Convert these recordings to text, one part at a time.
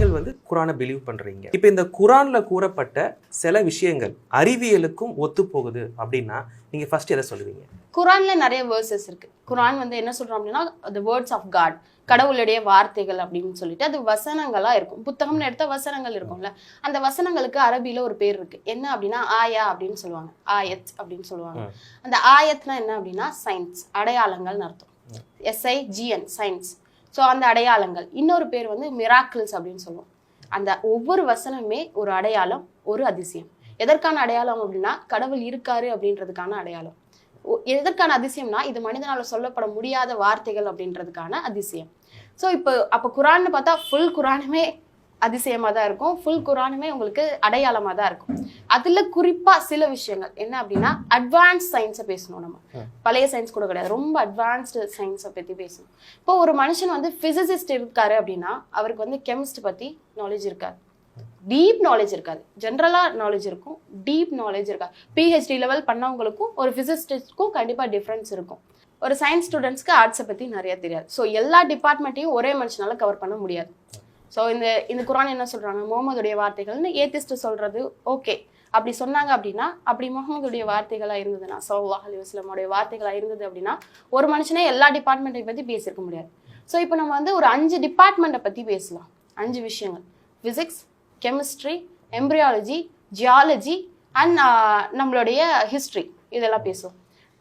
நீங்கள் வந்து குரானை பிலீவ் பண்றீங்க. இப்போ இந்த குரான்ல கூறப்பட்ட சில விஷயங்கள் அறிவியலுக்கும் ஒத்து போகுது அப்படின்னா நீங்க ஃபர்ஸ்ட் எதை சொல்லுவீங்க? குரான்ல நிறைய வேர்சஸ் இருக்கு. குரான் வந்து என்ன சொல்றோம் அப்படின்னா the words of God, கடவுளுடைய வார்த்தைகள் அப்படின்னு சொல்லிட்டு அது வசனங்களா இருக்கும். புத்தகம்னு எடுத்த வசனங்கள் இருக்கும்ல, அந்த வசனங்களுக்கு அரபியில ஒரு பேர் இருக்கு. என்ன அப்படின்னா ஆயா அப்படின்னு சொல்லுவாங்க, ஆயத் அப்படின்னு சொல்லுவாங்க. அந்த ஆயத்னா என்ன அப்படின்னா சயின்ஸ், அடையாளங்கள்னு அர்த்தம். SIGN science. ஸோ அந்த அடையாளங்கள். இன்னொரு பேர் வந்து மிராக்கிள்ஸ் அப்படின்னு சொல்லுவோம். அந்த ஒவ்வொரு வசனமே ஒரு அடையாளம், ஒரு அதிசயம். எதற்கான அடையாளம் அப்படின்னா கடவுள் இருக்காரு அப்படின்றதுக்கான அடையாளம். எதற்கான அதிசயம்னா இது மனிதனால சொல்லப்பட முடியாத வார்த்தைகள் அப்படின்றதுக்கான அதிசயம். ஸோ அப்போ குரான்னு பார்த்தா ஃபுல் குரானுமே அதிசயமா தான் இருக்கும், ஃபுல் குரானுமே உங்களுக்கு அடையாளமா தான் இருக்கும். அதுல குறிப்பா சில விஷயங்கள் என்ன அப்படின்னா அட்வான்ஸ் சயின்ஸை பேசணும். நம்ம பழைய சயின்ஸ் கூட கிடையாது, ரொம்ப அட்வான்ஸ்டு சயின்ஸை பத்தி பேசணும். இப்போ ஒரு மனுஷன் வந்து பிசிசிஸ்ட் இருக்காரு அப்படின்னா அவருக்கு வந்து கெமிஸ்ட் பத்தி நாலேஜ் இருக்காது, டீப் நாலேஜ் இருக்காது. ஜென்ரலா நாலேஜ் இருக்கும், டீப் நாலேஜ் இருக்காது. PhD லெவல் பண்ணவங்களுக்கும் ஒரு பிசிசிஸ்டுக்கும் கண்டிப்பா டிஃப்ரென்ஸ் இருக்கும். ஒரு சயின்ஸ் ஸ்டூடெண்ட்ஸ்க்கு ஆர்ட்ஸை பத்தி நிறைய தெரியாது. ஸோ எல்லா டிபார்ட்மெண்ட்டையும் ஒரே மனுஷனால கவர் பண்ண முடியாது. ஸோ இந்த குரான் என்ன சொல்றாங்க, முகமதுடைய வார்த்தைகள்னு ஏத்திஸ்ட் சொல்றது ஓகே. அப்படி சொன்னாங்க அப்படின்னா, அப்படி முகமதுடைய வார்த்தைகளா இருந்ததுன்னா, ஸல்லல்லாஹு அலைஹி வஸல்லமுடைய வார்த்தைகளா இருந்தது அப்படின்னா ஒரு மனுஷனே எல்லா டிபார்ட்மெண்ட்டை பத்தி பேசியிருக்க முடியாது. ஸோ இப்போ நம்ம வந்து ஒரு 5 டிபார்ட்மெண்ட்டை பத்தி பேசலாம். 5 விஷயங்கள்: physics, chemistry, embryology, geology and நம்மளுடைய ஹிஸ்ட்ரி. இதெல்லாம் பேசுவோம்.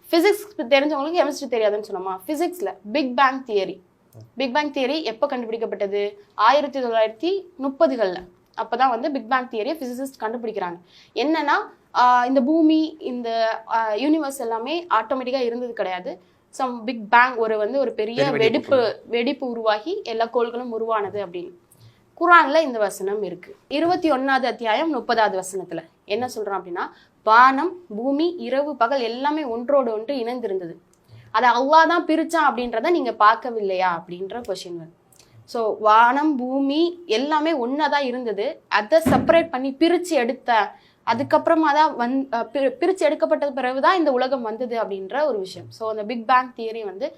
பிசிக்ஸ் தெரிஞ்சவங்களுக்கு கெமிஸ்ட்ரி தெரியாதுன்னு சொன்னோமா, பிசிக்ஸ்ல big bang theory. Big bang theory எப்போ கண்டுபிடிக்கப்பட்டது? 1930களில். அப்போதான் வந்து பிக் பேங் தியரியை பிசிசிஸ்ட் கண்டுபிடிக்கிறாங்க. என்னன்னா இந்த பூமி, இந்த யூனிவர்ஸ் எல்லாமே ஆட்டோமேட்டிக்காக இருந்தது கிடையாது. சம் பிக் பேங் ஒரு பெரிய வெடிப்பு உருவாகி எல்லா கோள்களும் உருவானது அப்படின்னு குரான்ல இந்த வசனம் இருக்கு. 21வது அத்தியாயம் 30வது வசனத்துல என்ன சொல்றான் அப்படின்னா, வானம் பூமி இரவு பகல் எல்லாமே ஒன்றோடு ஒன்று இணைந்திருந்தது, அதை அல்லாஹ் தான் பிரிச்சான் அப்படின்றத நீங்க பார்க்கவில்லையா அப்படின்ற கொஸ்டின் வருது. ஸோ வானம் பூமி எல்லாமே ஒன்னாதான் இருந்தது, அதை செப்பரேட் பண்ணி பிரிச்சு எடுத்த அதுக்கப்புறமா தான் பிரிச்சு எடுக்கப்பட்டது பிறகுதான் இந்த உலகம் வந்தது அப்படின்ற ஒரு விஷயம். ஸோ அந்த பிக் பேங் தியரி வந்து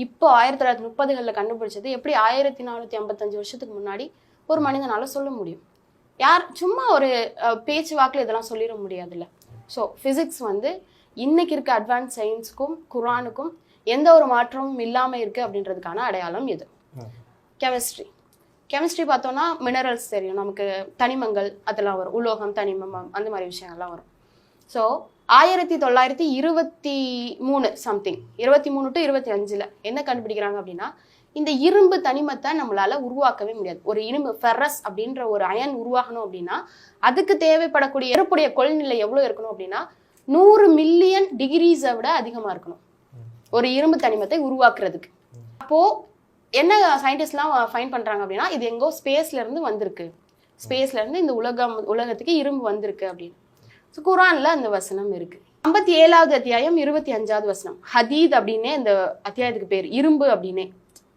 இப்போ 1930களில் கண்டுபிடிச்சது. எப்படி 1455 வருஷத்துக்கு முன்னாடி ஒரு மனிதனால சொல்ல முடியும்? யார் சும்மா ஒரு பேச்சு வாக்கில் இதெல்லாம் சொல்லிட முடியாதுல்ல. ஸோ ஃபிசிக்ஸ் வந்து இன்னைக்கு இருக்க அட்வான்ஸ் சயின்ஸுக்கும் குரானுக்கும் எந்த ஒரு மாற்றமும் இல்லாமல் இருக்கு அப்படின்றதுக்கான அடையாளம் இது. கெமிஸ்ட்ரி பார்த்தோம்னா மினரல்ஸ் தெரியும் நமக்கு, தனிமங்கள் அதெல்லாம் வரும், உலோகம், தனிமம், அந்த மாதிரி விஷயங்கள்லாம் வரும். ஸோ 1923 சம்திங் 23 to 25 என்ன கண்டுபிடிக்கிறாங்க அப்படின்னா, இந்த இரும்பு தனிமத்தை நம்மளால உருவாக்கவே முடியாது. ஒரு இரும்பு ஃபெரஸ் அப்படின்ற ஒரு அயன் உருவாகணும் அப்படின்னா அதுக்கு தேவைப்படக்கூடிய ஏற்புடைய கொள்நிலை எவ்வளவு இருக்கணும் அப்படின்னா 100 மில்லியன் டிகிரிஸை விட அதிகமா இருக்கணும் ஒரு இரும்பு தனிமத்தை உருவாக்குறதுக்கு. அப்போ என்ன சயின்டிஸ்ட்லாம் ஃபைண்ட் பண்றாங்க அப்படின்னா, இது எங்கோ ஸ்பேஸ்ல இருந்து வந்திருக்கு, ஸ்பேஸ்ல இருந்து இந்த உலகத்துக்கு இரும்பு வந்திருக்கு அப்படின்னு. ஸோ குரான்ல அந்த வசனம் இருக்கு. 57வது அத்தியாயம் 25வது வசனம். ஹதீத் அப்படின்னே இந்த அத்தியாயத்துக்கு பேர், இரும்பு அப்படின்னே.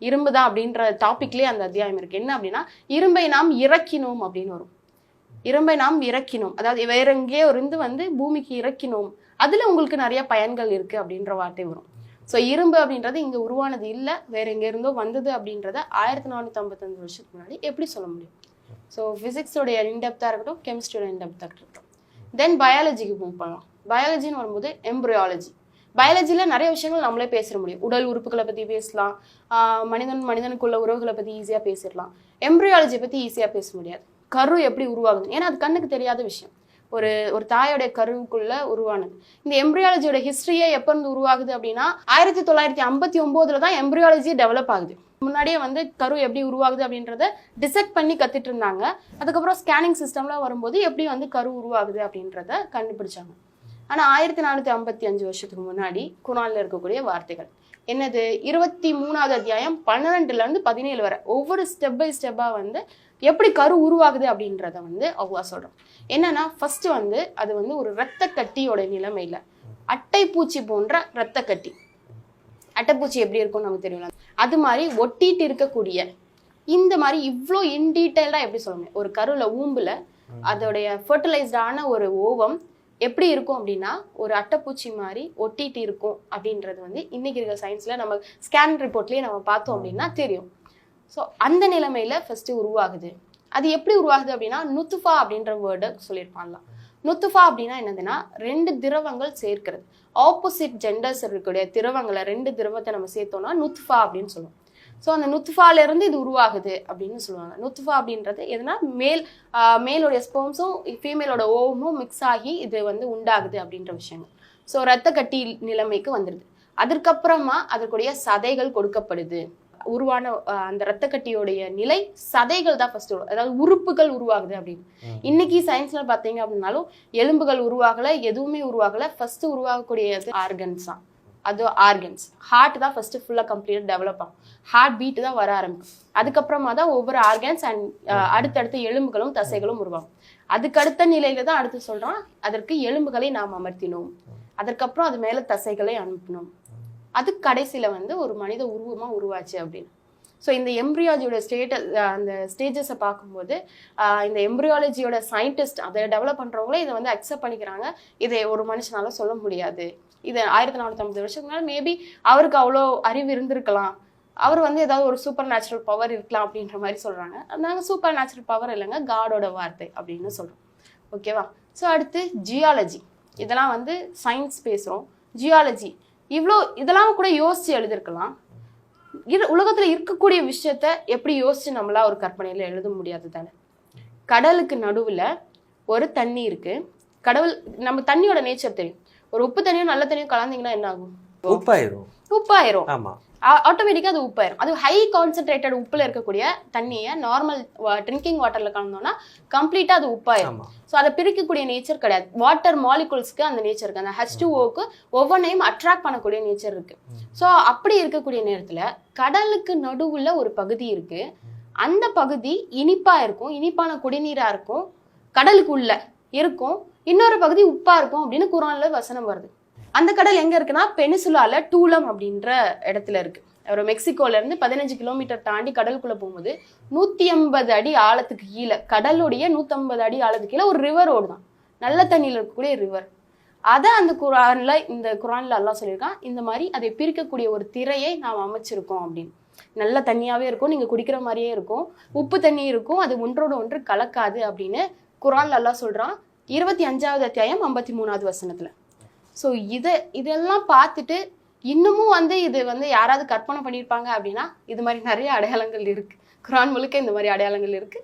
இரும்பு தான் அப்படின்ற டாபிக்லேயே அந்த அத்தியாயம் இருக்கு. என்ன அப்படின்னா, இரும்பை நாம் இறக்கினோம் அப்படின்னு வரும். இரும்பை நாம் இறக்கினோம், அதாவது வேற எங்கேயோ இருந்து வந்து பூமிக்கு இறக்கினோம், அதுல உங்களுக்கு நிறைய பயன்கள் இருக்கு அப்படின்ற வார்த்தை வரும். ஸோ இரும்பு அப்படின்றது இங்க உருவானது இல்லை, வேற எங்க இருந்தோ வந்தது அப்படின்றத 1455 வருஷத்துக்கு முன்னாடி எப்படி சொல்ல முடியும்? ஸோ பிசிக்ஸோடைய இன்டெப்தா இருக்கட்டும், கெமிஸ்ட்ரியோட இன்டெப்தா இருக்கட்டும். தென் பயாலஜிக்கு மூவ் பண்ணலாம். பயாலஜின்னு வரும்போது எம்பிரியாலஜி. பயாலஜியில் நிறைய விஷயங்கள் நம்மளே பேச முடியும். உடல் உறுப்புகளை பற்றி பேசலாம், மனிதனுக்குள்ள உறவுகளை பற்றி ஈஸியாக பேசிடலாம். எம்பிரியாலஜியை பற்றி ஈஸியாக பேச முடியாது. கரு எப்படி உருவாகுது, ஏன்னா அது கண்ணுக்கு தெரியாத விஷயம். ஒரு தாயோடைய கருவுக்குள்ள உருவானது. இந்த எம்பிரியாலஜியோட ஹிஸ்டரியே எப்போ இருந்து உருவாகுது அப்படின்னா 1959 தான் எம்பிரியாலஜி டெவலப் ஆகுது. முன்னாடியே வந்து கரு எப்படி உருவாகுது அப்படின்றத டிசெக்ட் பண்ணி கத்துட்டு இருந்தாங்க. அதுக்கப்புறம் ஸ்கேனிங் சிஸ்டம்ல வரும்போது எப்படி வந்து கரு உருவாகுது அப்படின்றத கண்டுபிடிச்சாங்க. ஆனா 1455 வருஷத்துக்கு முன்னாடி குரான்ல இருக்கக்கூடிய வார்த்தைகள் என்னது? 23வது அத்தியாயம் 12ல இருந்து 17 வரை ஒவ்வொரு ஸ்டெப் பை ஸ்டெப்பா வந்து எப்படி கரு உருவாகுது அப்படின்றத வந்து அல்லாஹ் சொல்றோம். என்னன்னா ஃபர்ஸ்ட் வந்து அது வந்து ஒரு இரத்த கட்டியோட நிலைமையில அட்டைப்பூச்சி போன்ற இரத்த கட்டி. அட்டைப்பூச்சி எப்படி இருக்கும்னு நமக்கு தெரியல, அது மாதிரி ஒட்டிட்டு இருக்கக்கூடிய இந்த மாதிரி இவ்வளோ இன்டீட்டெயில்டா எப்படி சொல்ல முடியும்? ஒரு கருல ஊம்புல அதோடைய ஃபர்டிலைஸ்டான ஒரு ஓவம் எப்படி இருக்கும் அப்படின்னா ஒரு அட்டைப்பூச்சி மாதிரி ஒட்டிட்டு இருக்கும் அப்படின்றது வந்து இன்னைக்கு இருக்கிற சயின்ஸ்ல நம்ம ஸ்கேன் ரிப்போர்ட்லயே நம்ம பார்த்தோம் அப்படின்னா தெரியும். ஸோ அந்த நிலைமையில ஃபர்ஸ்ட் உருவாகுது. அது எப்படி உருவாகுது அப்படின்னா நுத்துஃபா அப்படின்ற வேர்டை சொல்லியிருப்பாங்களாம். நுத்துஃபா அப்படின்னா என்னதுன்னா 2 திரவங்கள் சேர்க்கிறது. ஆப்போசிட் ஜெண்டர்ஸ் இருக்கக்கூடிய திரவங்களை 2 திரவத்தை நம்ம சேர்த்தோம்னா நுத்துஃபா அப்படின்னு சொல்லுவோம். ஸோ அந்த நுத்துஃபால இருந்து இது உருவாகுது அப்படின்னு சொல்லுவாங்க. நுத்துஃபா அப்படின்றது எதுனா மேலோடைய ஸ்பெர்ம்ஸும் ஃபீமேலோட ஓவமும் மிக்ஸ் ஆகி இது வந்து உண்டாகுது அப்படின்ற விஷயங்கள். ஸோ ரத்த கட்டி நிலைமைக்கு வந்துடுது. அதற்கப்புறமா அதற்குடைய சதைகள் கொடுக்கப்படுது. உருவான அந்த ரத்த கட்டியோடைய நிலை சதைகள் தான் ஃபர்ஸ்ட் வரும், அதாவது உறுப்புகள் உருவாகுது அப்படின்னு. இன்னைக்கு சயின்ஸ்ல பாத்தீங்க அப்படின்னாலும் எலும்புகள் உருவாகல, எதுவுமே உருவாகல. ஃபர்ஸ்ட் உருவாகக்கூடியது ஆர்கன்ஸ் தான். அது ஆர்கன்ஸ். ஹார்ட் தான் ஃபர்ஸ்ட் ஃபுல்லா கம்ப்ளீட் டெவலப் ஆகும். ஹார்ட் பீட் தான் வர ஆரம்பிக்கும். அதுக்கப்புறமா தான் ஒவ்வொரு ஆர்கன்ஸ் அண்ட் அடுத்தடுத்த எலும்புகளும் தசைகளும் உருவாகும். அதுக்கு அடுத்த நிலையில தான் அடுத்து சொல்றோம், அதற்கு எலும்புகளை நாம் அமர்த்தினோம், அதற்கப்புறம் அது மேல தசைகளை அனுப்பணும், அது கடைசியில வந்து ஒரு மனித உருவமா உருவாச்சு அப்படின்னு. ஸோ இந்த எம்ப்ரியாலஜியோட அந்த ஸ்டேஜஸை பார்க்கும்போது இந்த எம்ப்ரியாலஜியோட சயின்டிஸ்ட் அதை டெவலப் பண்றவங்களே இதை வந்து அக்செப்ட் பண்ணிக்கிறாங்க. இதை ஒரு மனுஷனால சொல்ல முடியாது. இது 1450 வருஷத்துக்கு முன்னாடி மேபி அவருக்கு அவ்வளோ அறிவு இருந்திருக்கலாம், அவர் வந்து ஏதாவது ஒரு சூப்பர் நேச்சுரல் பவர் இருக்கலாம் அப்படின்ற மாதிரி சொல்றாங்க. நாங்கள் சூப்பர் நேச்சுரல் பவர் இல்லைங்க, காடோட வார்த்தை அப்படின்னு சொல்றோம். ஓகேவா? ஸோ அடுத்து ஜியாலஜி. இதெல்லாம் வந்து சயின்ஸ் பேசுறோம். ஜியாலஜி இதெல்லாம் கூட யோசிச்சு எழுதிருக்கலாம். உலகத்துல இருக்கக்கூடிய விஷயத்த எப்படி யோசிச்சு நம்மளா ஒரு கற்பனையில எழுத முடியாது தானே. கடலுக்கு நடுவுல ஒரு தண்ணி இருக்கு. நம்ம தண்ணியோட நேச்சர் தெரியும். ஒரு உப்பு தண்ணியும் நல்ல தண்ணியும் கலந்தீங்கன்னா என்ன ஆகும்? உப்பாயிரும். ஆமா, ஆட்டோமேட்டிக்கா அது உப்பாயிரும். அது ஹை கான்சென்ட்ரேட்டட் உப்புல இருக்கக்கூடிய தண்ணியை நார்மல் ட்ரிங்கிங் வாட்டர்ல கலந்தோம்னா கம்ப்ளீட்டா அது உப்பாயிரும். ஸோ அதை பிரிக்கக்கூடிய நேச்சர் கிடையாது. வாட்டர் மாலிகுல்ஸ்க்கு அந்த நேச்சர் இருக்கு. அந்த H2Oக்கு ஒவ்வொன்றையும் அட்ராக்ட் பண்ணக்கூடிய நேச்சர் இருக்கு. ஸோ அப்படி இருக்கக்கூடிய நேரத்துல கடலுக்கு நடுவுல ஒரு பகுதி இருக்கு. அந்த பகுதி இனிப்பா இருக்கும், இனிப்பான குடிநீரா இருக்கும், கடலுக்கு உள்ள இருக்கும். இன்னொரு பகுதி உப்பா இருக்கும் அப்படின்னு குர்ஆன்ல வசனம் வருது. அந்த கடல் எங்க இருக்குன்னா பெனிசுலால டூலம் அப்படின்ற இடத்துல இருக்கு. ஒரு மெக்சிகோல இருந்து 15 கிலோமீட்டர் தாண்டி கடலுக்குள்ள போகும்போது 150 அடி ஆழத்துக்கு கீழே, கடலுடைய 150 அடி ஆழத்துக்கு கீழே ஒரு ரிவர் ஓடுதான், நல்ல தண்ணியில இருக்கக்கூடிய ரிவர். அதை அந்த குர்ஆன்ல அல்லாஹ் சொல்லியிருக்கான், இந்த மாதிரி அதை பிரிக்கக்கூடிய ஒரு திரையை நாம் அமைச்சிருக்கோம் அப்படின்னு. நல்ல தண்ணியாவே இருக்கும், நீங்க குடிக்கிற மாதிரியே இருக்கும், உப்பு தண்ணி இருக்கும், அது ஒன்றோடு ஒன்று கலக்காது அப்படின்னு குர்ஆன்ல அல்லாஹ் சொல்றான். 25வது அத்தியாயம் 53வது வசனத்துல. ஸோ இதெல்லாம் பார்த்துட்டு இன்னமும் வந்து இது வந்து யாராவது கற்பனை பண்ணியிருப்பாங்க அப்படின்னா இது மாதிரி நிறைய அடையாளங்கள் இருக்கு. குர்ஆன் முழுக்க இந்த மாதிரி அடையாளங்கள் இருக்கு.